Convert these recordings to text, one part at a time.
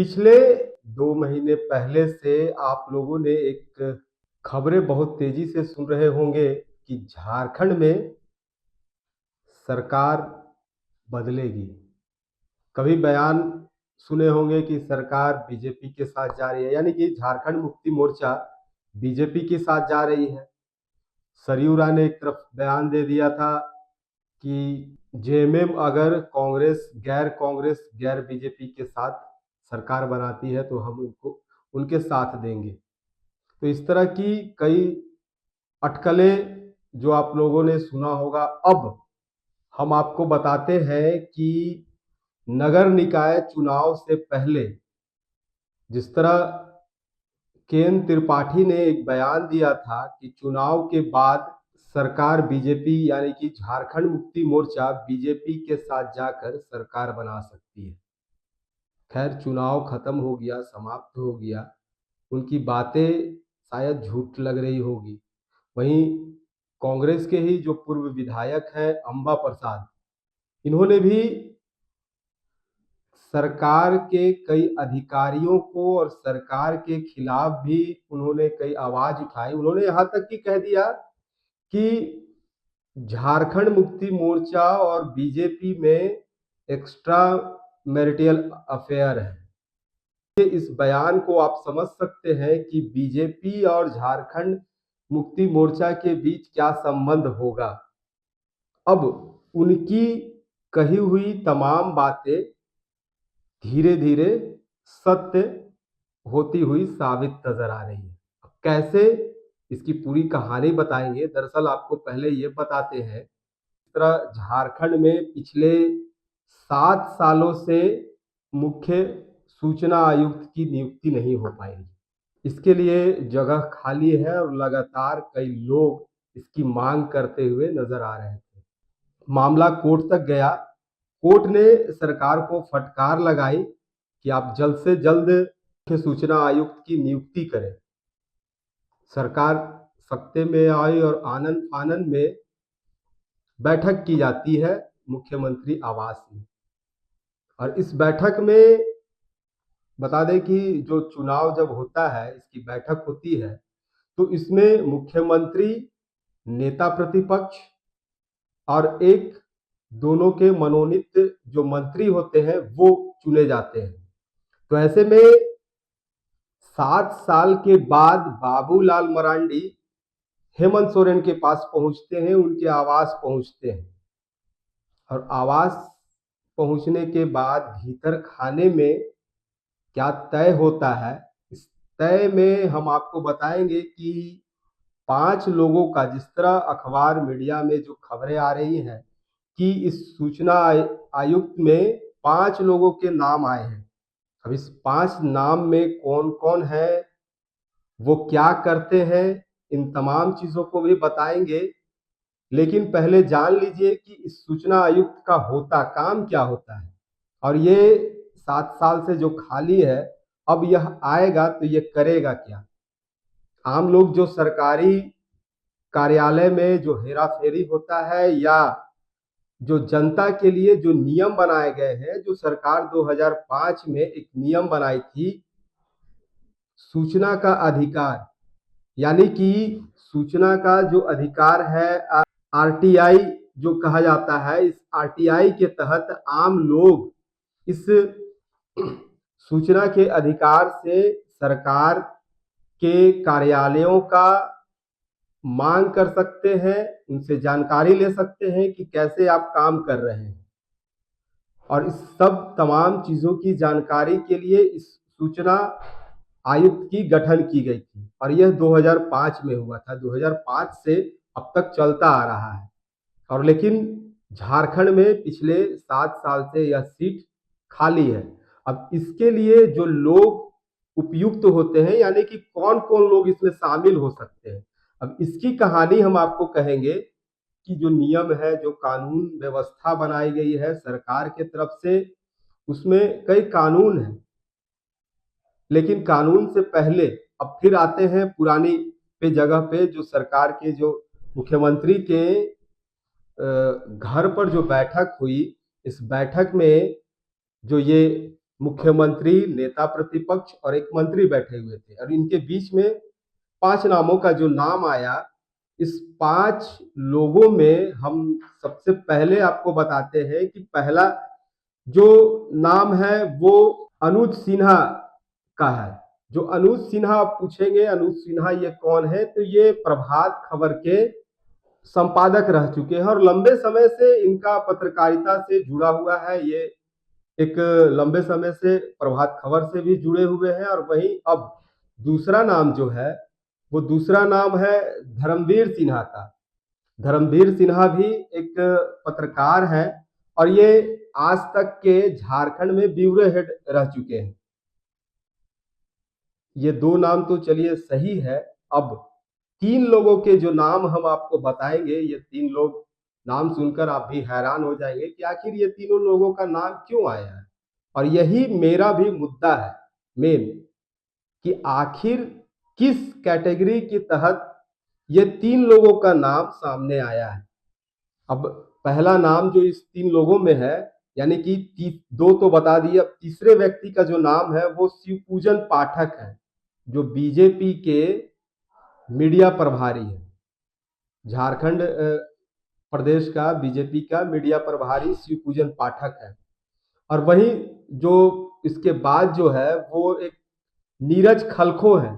पिछले 2 महीने पहले से आप लोगों ने एक खबरें बहुत तेजी से सुन रहे होंगे कि झारखंड में सरकार बदलेगी। कभी बयान सुने होंगे कि सरकार बीजेपी के साथ जा रही है, यानी कि झारखंड मुक्ति मोर्चा बीजेपी के साथ जा रही है। सरयू राय ने एक तरफ बयान दे दिया था कि जेएमएम अगर कांग्रेस गैर बीजेपी के साथ सरकार बनाती है तो हम उनको उनके साथ देंगे। तो इस तरह की कई अटकलें जो आप लोगों ने सुना होगा। अब हम आपको बताते हैं कि नगर निकाय चुनाव से पहले जिस तरह केएन त्रिपाठी ने एक बयान दिया था कि चुनाव के बाद सरकार बीजेपी यानी कि झारखंड मुक्ति मोर्चा बीजेपी के साथ जाकर सरकार बना सकती है। खैर, चुनाव खत्म हो गया, समाप्त हो गया। उनकी बातें शायद झूठ लग रही होगी। वहीं कांग्रेस के ही जो पूर्व विधायक हैं अंबा प्रसाद, इन्होंने भी सरकार के कई अधिकारियों को और सरकार के खिलाफ भी उन्होंने कई आवाज उठाई। उन्होंने यहाँ तक कि कह दिया कि झारखंड मुक्ति मोर्चा और बीजेपी में एक्स्ट्रा मैरिटल अफेयर है। इस बयान को आप समझ सकते हैं कि बीजेपी और झारखंड मुक्ति मोर्चा के बीच क्या संबंध होगा। अब उनकी कही हुई तमाम बातें धीरे धीरे सत्य होती हुई साबित नजर आ रही है। कैसे, इसकी पूरी कहानी बताएंगे। दरअसल आपको पहले ये बताते हैं, इस तरह झारखंड में पिछले 7 सालों से मुख्य सूचना आयुक्त की नियुक्ति नहीं हो पाएगी। इसके लिए जगह खाली है और लगातार कई लोग इसकी मांग करते हुए नजर आ रहे थे। मामला कोर्ट तक गया। कोर्ट ने सरकार को फटकार लगाई कि आप जल्द से जल्द मुख्य सूचना आयुक्त की नियुक्ति करें। सरकार सत्ते में आई और आनंद फानन में बैठक की जाती है मुख्यमंत्री आवास में। और इस बैठक में बता दें कि जो चुनाव जब होता है, इसकी बैठक होती है, तो इसमें मुख्यमंत्री, नेता प्रतिपक्ष और एक दोनों के मनोनीत जो मंत्री होते हैं वो चुने जाते हैं। तो ऐसे में 7 साल के बाद बाबूलाल मरांडी हेमंत सोरेन के पास पहुंचते हैं, उनके आवास पहुंचते हैं। और आवास पहुंचने के बाद भीतर खाने में क्या तय होता है, इस तय में हम आपको बताएंगे कि 5 लोगों का, जिस तरह अखबार मीडिया में जो खबरें आ रही हैं कि इस सूचना आयुक्त में 5 लोगों के नाम आए हैं। अब इस 5 नाम में कौन कौन है, वो क्या करते हैं, इन तमाम चीजों को भी बताएंगे। लेकिन पहले जान लीजिए कि इस सूचना आयुक्त का होता काम क्या होता है। और ये 7 साल से जो खाली है, अब यह आएगा तो ये करेगा क्या। आम लोग जो सरकारी कार्यालय में जो हेरा फेरी होता है, या जो जनता के लिए जो नियम बनाए गए हैं, जो सरकार 2005 में एक नियम बनाई थी, सूचना का अधिकार, यानी कि सूचना का जो अधिकार है, आरटीआई जो कहा जाता है, इस आरटीआई के तहत आम लोग इस सूचना के अधिकार से सरकार के कार्यालयों का मांग कर सकते हैं, उनसे जानकारी ले सकते हैं कि कैसे आप काम कर रहे हैं। और इस सब तमाम चीजों की जानकारी के लिए इस सूचना आयुक्त की गठन की गई थी और यह 2005 में हुआ था। 2005 से अब तक चलता आ रहा है। और लेकिन झारखंड में पिछले 7 साल से यह सीट खाली है। अब इसके लिए जो लोग उपयुक्त होते हैं, यानी कि कौन कौन लोग इसमें शामिल हो सकते हैं, अब इसकी कहानी हम आपको कहेंगे कि जो नियम है, जो कानून व्यवस्था बनाई गई है सरकार के तरफ से, उसमें कई कानून हैं। लेकिन कानून से पहले अब फिर आते हैं पुरानी जगह पे, जो सरकार के जो मुख्यमंत्री के घर पर जो बैठक हुई, इस बैठक में जो ये मुख्यमंत्री, नेता प्रतिपक्ष और एक मंत्री बैठे हुए थे, और इनके बीच में 5 नामों का जो नाम आया, इस 5 लोगों में हम सबसे पहले आपको बताते हैं कि पहला जो नाम है वो अनुज सिन्हा का है। जो अनुज सिन्हा, आप पूछेंगे अनुज सिन्हा ये कौन है, तो ये प्रभात खबर के संपादक रह चुके हैं और लंबे समय से इनका पत्रकारिता से जुड़ा हुआ है। ये एक लंबे समय से प्रभात खबर से भी जुड़े हुए हैं। और वहीं अब दूसरा नाम जो है, वो दूसरा नाम है धर्मवीर सिन्हा का। धर्मवीर सिन्हा भी एक पत्रकार है और ये आज तक के झारखंड में ब्यूरो हेड रह चुके हैं। ये 2 नाम तो चलिए सही है। अब 3 लोगों के जो नाम हम आपको बताएंगे, ये 3 लोग नाम सुनकर आप भी हैरान हो जाएंगे कि आखिर ये तीनों लोगों का नाम क्यों आया है। और यही मेरा भी मुद्दा है मेन, कि आखिर किस कैटेगरी के तहत ये 3 लोगों का नाम सामने आया है। अब पहला नाम जो इस 3 लोगों में है, यानी कि 2 तो बता दिए, अब तीसरे व्यक्ति का जो नाम है वो शिवपूजन पाठक है, जो बीजेपी के मीडिया प्रभारी है। झारखंड प्रदेश का बीजेपी का मीडिया प्रभारी शिवपूजन पाठक है। और वहीं जो इसके बाद जो है वो एक नीरज खलखो है,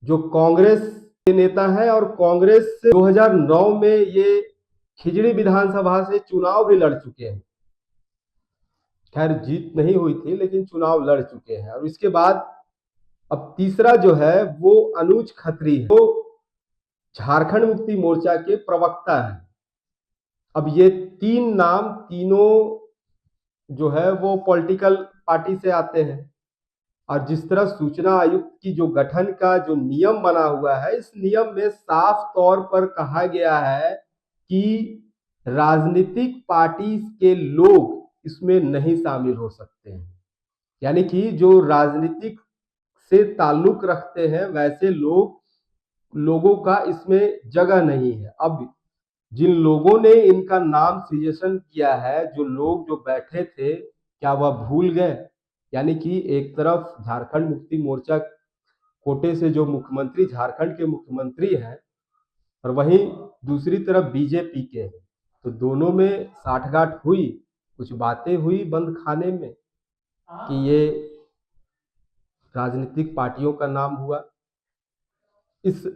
जो कांग्रेस के नेता है और कांग्रेस 2009 में ये खिजड़ी विधानसभा से चुनाव भी लड़ चुके हैं। खैर जीत नहीं हुई थी, लेकिन चुनाव लड़ चुके हैं। और इसके बाद अब तीसरा जो है वो अनुज खत्री है, वो झारखंड मुक्ति मोर्चा के प्रवक्ता है। अब ये 3 नाम तीनों जो है वो पॉलिटिकल पार्टी से आते हैं। और जिस तरह सूचना आयुक्त की जो गठन का जो नियम बना हुआ है, इस नियम में साफ तौर पर कहा गया है कि राजनीतिक पार्टी के लोग इसमें नहीं शामिल हो सकते हैं। यानी कि जो राजनीतिक से ताल्लुक रखते हैं वैसे लोगों का इसमें जगह नहीं है। अब जिन लोगों ने इनका नाम सजेशन किया है, जो लोग जो बैठे थे, क्या वह भूल गए? यानी कि एक तरफ झारखंड मुक्ति मोर्चा कोटे से जो मुख्यमंत्री, झारखंड के मुख्यमंत्री हैं, और वहीं दूसरी तरफ बीजेपी के हैं। तो दोनों में साठगांठ हुई, कुछ बातें हुई बंद खाने में कि ये राजनीतिक पार्टियों का नाम हुआ। इस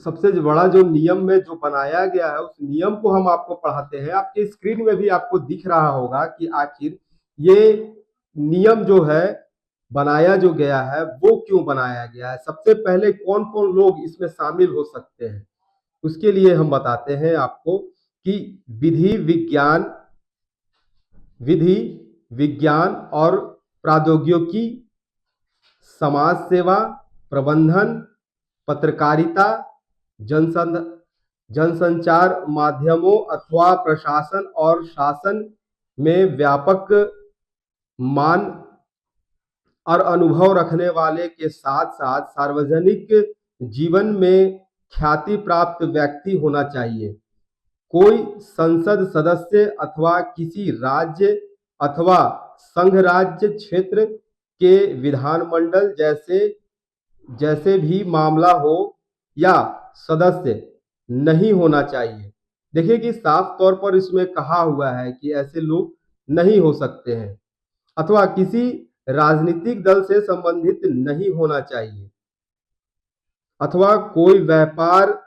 सबसे बड़ा जो नियम में जो बनाया गया है, उस नियम को हम आपको पढ़ाते हैं। आपके स्क्रीन में भी आपको दिख रहा होगा कि आखिर ये नियम जो है बनाया जो गया है वो क्यों बनाया गया है। सबसे पहले कौन कौन लोग इसमें शामिल हो सकते हैं, उसके लिए हम बताते हैं आपको कि विधि विज्ञान और प्रौद्योगिकी, समाज सेवा, प्रबंधन, पत्रकारिता, जनसंचार माध्यमों अथवा प्रशासन और शासन में व्यापक मान और अनुभव रखने वाले के साथ साथ सार्वजनिक जीवन में ख्याति प्राप्त व्यक्ति होना चाहिए। कोई संसद सदस्य अथवा किसी राज्य अथवा संघ राज्य क्षेत्र के विधानमंडल जैसे भी मामला हो या सदस्य नहीं होना चाहिए। देखिए कि साफ तौर पर इसमें कहा हुआ है कि ऐसे लोग नहीं हो सकते हैं, अथवा किसी राजनीतिक दल से संबंधित नहीं होना चाहिए, अथवा कोई व्यापार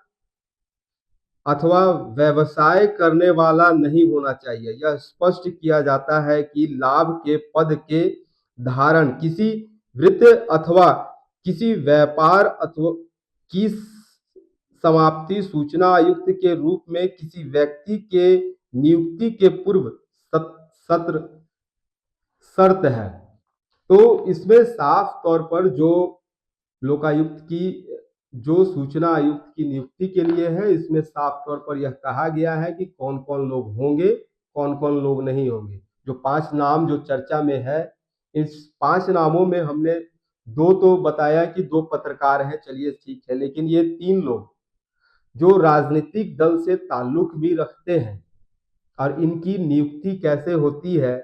अथवा व्यवसाय करने वाला नहीं होना चाहिए। यह स्पष्ट किया जाता है कि लाभ के पद के धारण किसी वृत्ति अथवा किसी व्यापार अथवा की समाप्ति सूचना आयुक्त के रूप में किसी व्यक्ति के नियुक्ति के पूर्व सत्र शर्त है। तो इसमें साफ तौर पर जो लोकायुक्त की जो सूचना आयुक्त की नियुक्ति के लिए है, इसमें साफ तौर पर यह कहा गया है कि कौन कौन लोग होंगे, कौन कौन लोग नहीं होंगे। जो 5 नाम जो चर्चा में है, इस 5 नामों में हमने 2 तो बताया कि 2 पत्रकार हैं, चलिए ठीक है, लेकिन ये 3 लोग जो राजनीतिक दल से ताल्लुक भी रखते हैं। और इनकी नियुक्ति कैसे होती है,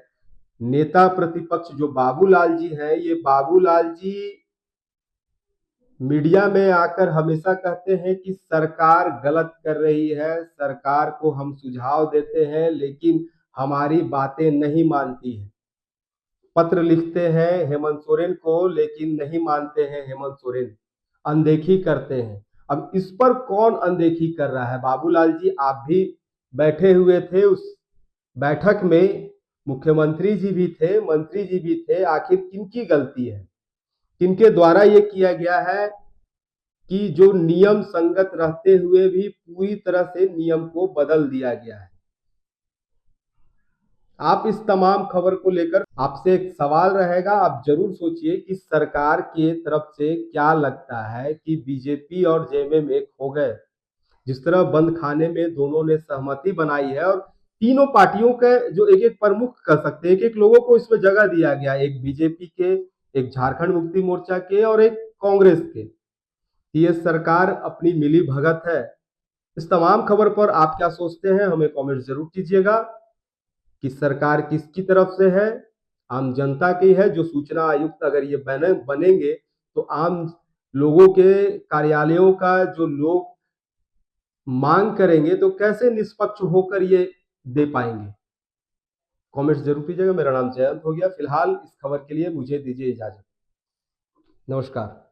नेता प्रतिपक्ष जो बाबूलाल जी हैं, ये बाबूलाल जी मीडिया में आकर हमेशा कहते हैं कि सरकार गलत कर रही है, सरकार को हम सुझाव देते हैं लेकिन हमारी बातें नहीं मानती है। पत्र लिखते हैं हेमंत सोरेन को लेकिन नहीं मानते हैं हेमंत सोरेन, अनदेखी करते हैं। अब इस पर कौन अनदेखी कर रहा है? बाबूलाल जी, आप भी बैठे हुए थे उस बैठक में, मुख्यमंत्री जी भी थे, मंत्री जी भी थे, आखिर किनकी गलती है? किनके द्वारा ये किया गया है कि जो नियम संगत रहते हुए भी पूरी तरह से नियम को बदल दिया गया है? आप इस तमाम खबर को लेकर आपसे एक सवाल रहेगा, आप जरूर सोचिए कि सरकार की तरफ से क्या लगता है कि बीजेपी और जेएमएम एक हो गए। जिस तरह बंद खाने में दोनों ने सहमति बनाई है और तीनों पार्टियों के जो एक एक प्रमुख कर सकते हैं, एक एक लोगों को इसमें जगह दिया गया, एक बीजेपी के, एक झारखंड मुक्ति मोर्चा के और एक कांग्रेस के। ये सरकार अपनी मिली भगत है। इस तमाम खबर पर आप क्या सोचते हैं, हमें कमेंट जरूर कीजिएगा कि सरकार किसकी तरफ से है, आम जनता की है? जो सूचना आयुक्त अगर ये बनेंगे तो आम लोगों के कार्यालयों का जो लोग मांग करेंगे तो कैसे निष्पक्ष होकर ये दे पाएंगे? कमेंट्स जरूर कीजिएगा। मेरा नाम जयंत हो गया। फिलहाल इस खबर के लिए मुझे दीजिए इजाजत। नमस्कार।